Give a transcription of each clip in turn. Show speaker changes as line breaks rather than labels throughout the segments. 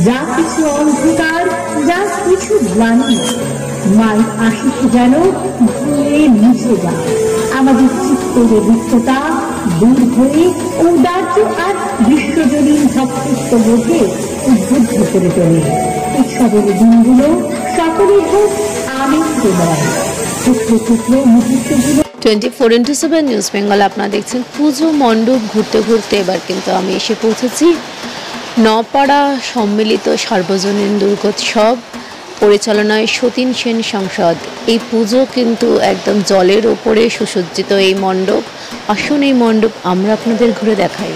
যা কিছু অন্ধকার, যা কিছু গ্লানি, মায়ের আশিস যেন ধুয়ে মুছে যায়। আমাদের চিত্তের রিক্ততা দূর হয়ে ঔদার্য আর বিশ্বজনীন ভক্তত্ব বোধে উদ্বুদ্ধ করে তোলে। উৎসবের দিনগুলো সকলের হোক আনন্দময়। ক্ষেত্রে ক্ষেত্রে মুহূর্তগুলো
24x7 নিউজ বেঙ্গল আপনারা দেখছেন। পুজো মণ্ডপ ঘুরতে ঘুরতে এবার কিন্তু আমি এসে পৌঁছেছি নপাড়া সম্মিলিত সার্বজনীন দুর্গোৎসব পরিচালনায় সতীন সেন সংসদ। এই পুজো কিন্তু একদম জলের ওপরে সুসজ্জিত এই মণ্ডপ। আসুন এই মণ্ডপ আমরা আপনাদের ঘুরে দেখাই।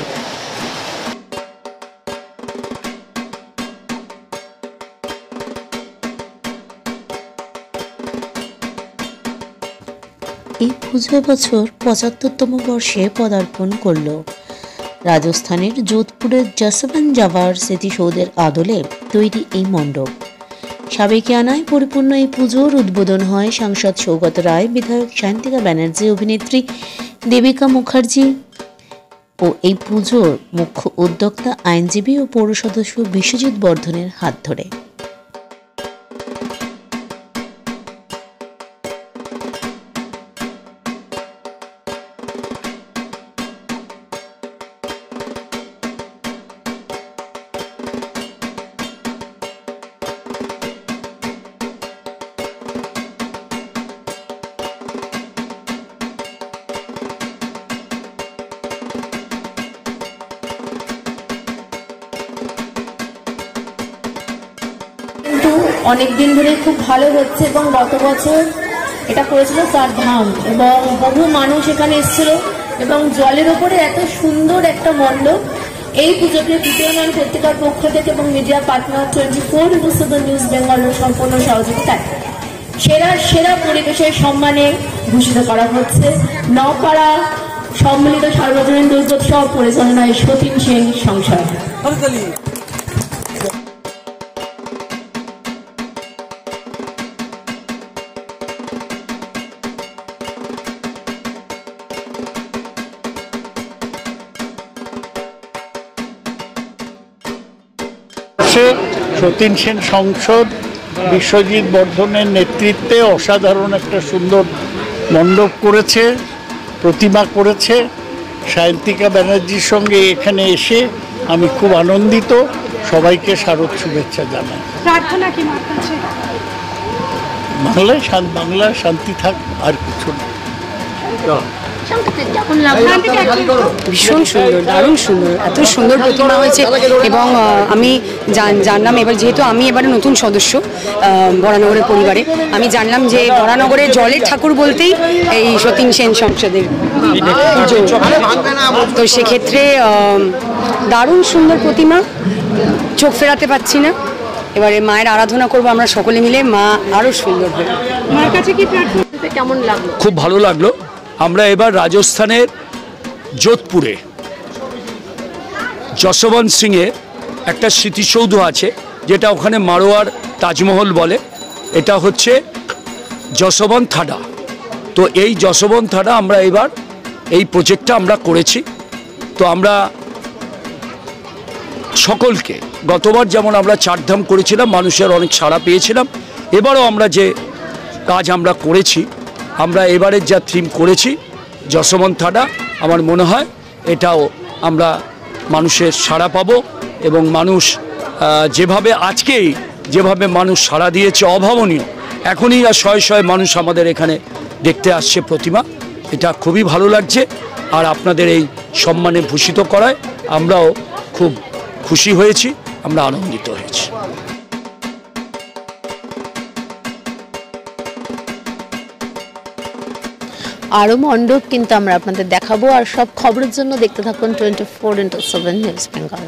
এই পুজো বছর ৭৫তম বর্ষে পদার্পণ করল। রাজস্থানের যোধপুরের জসবন্ত জাভার স্মৃতিসৌধের আদলে তৈরি এই মণ্ডপ। সাবেকিয়ানায় পরিপূর্ণ এই পুজোর উদ্বোধন হয় সাংসদ সৌগত রায়, বিধায়ক সায়ন্তিকা ব্যানার্জি, অভিনেত্রী দেবিকা মুখার্জি ও এই পুজোর মুখ্য উদ্যোক্তা আইনজীবী ও পৌর সদস্য বিশ্বজিৎ বর্ধনের হাত ধরে।
অনেক দিন ধরে খুব ভালো হচ্ছে এবং গত বছর এটা করেছিল 4 ধাম এবং বহু মানুষ এখানে এসেছিল এবং জলের ওপরে এত সুন্দর একটা মণ্ডপ। এই পুজোকে তৃতীয়মান পত্রিকার পক্ষ থেকে এবং মিডিয়া পার্টনার 24x7 নিউজ বেঙ্গলের সম্পূর্ণ সহযোগিতায় সেরা পরিবেশের সম্মানে ভূষিত করা হচ্ছে নপাড়া সম্মিলিত সার্বজনীন দুর্গোৎসব পরিচালনায় সতীন সেন সংসদ।
সতীন সেন সংসদ বিশ্বজিৎ বর্ধনের নেতৃত্বে অসাধারণ একটা সুন্দর মণ্ডপ করেছে, প্রতিমা করেছে। সায়ন্তিকা ব্যানার্জির সঙ্গে এখানে এসে আমি খুব আনন্দিত। সবাইকে শারদ শুভেচ্ছা জানাই। বাংলায় শান্তি থাক, আর কিছু না।
ভীষণ সুন্দর, দারুণ সুন্দর, এত সুন্দর প্রতিমা হয়েছে এবং আমি জানলাম এবার, যেহেতু আমি এবারে নতুন সদস্য বরানগরের পরিবারে, আমি জানলাম যে বরানগরে জলের ঠাকুর বলতেই এই সতীন সেন সংসদের পুজো। তো সেক্ষেত্রে দারুণ সুন্দর প্রতিমা, চোখ ফেরাতে পাচ্ছি না। এবারে মায়ের আরাধনা করবো আমরা সকলে মিলে, মা আরো সুন্দর হবে। মায়ের কাছে কি প্রার্থনা, কেমন লাগলো?
খুব ভালো লাগলো। আমরা এবার রাজস্থানের যোধপুরে যশবন্ত সিংয়ের একটা স্মৃতিসৌধ আছে, যেটা ওখানে মারোয়ার তাজমহল বলে। এটা হচ্ছে যশবন্ত থাডা। তো এই যশবন্ত থাডা আমরা এবার এই প্রজেক্টটা আমরা করেছি। তো আমরা সকলকে, গতবার যেমন আমরা 4 ধাম করেছিলাম, মানুষের অনেক সাড়া পেয়েছিলাম। এবারও আমরা যে কাজ আমরা করেছি, আমরা এবারের যা থিম করেছি যশবন্ত থাডা, আমার মনে হয় এটাও আমরা মানুষের সাড়া পাবো এবং মানুষ যেভাবে মানুষ সাড়া দিয়েছে অভাবনীয়। এখনই আর শয়ে শয়ে মানুষ আমাদের এখানে দেখতে আসছে প্রতিমা, এটা খুবই ভালো লাগছে। আর আপনাদের এই সম্মানে ভূষিত করায় আমরাও খুব খুশি হয়েছি, আমরা আনন্দিত হয়েছি।
আরও মণ্ডপ কিন্তু আমরা আপনাদের দেখাবো। আর সব খবরের জন্য দেখতে থাকুন 24x7 নিউজ বেঙ্গল।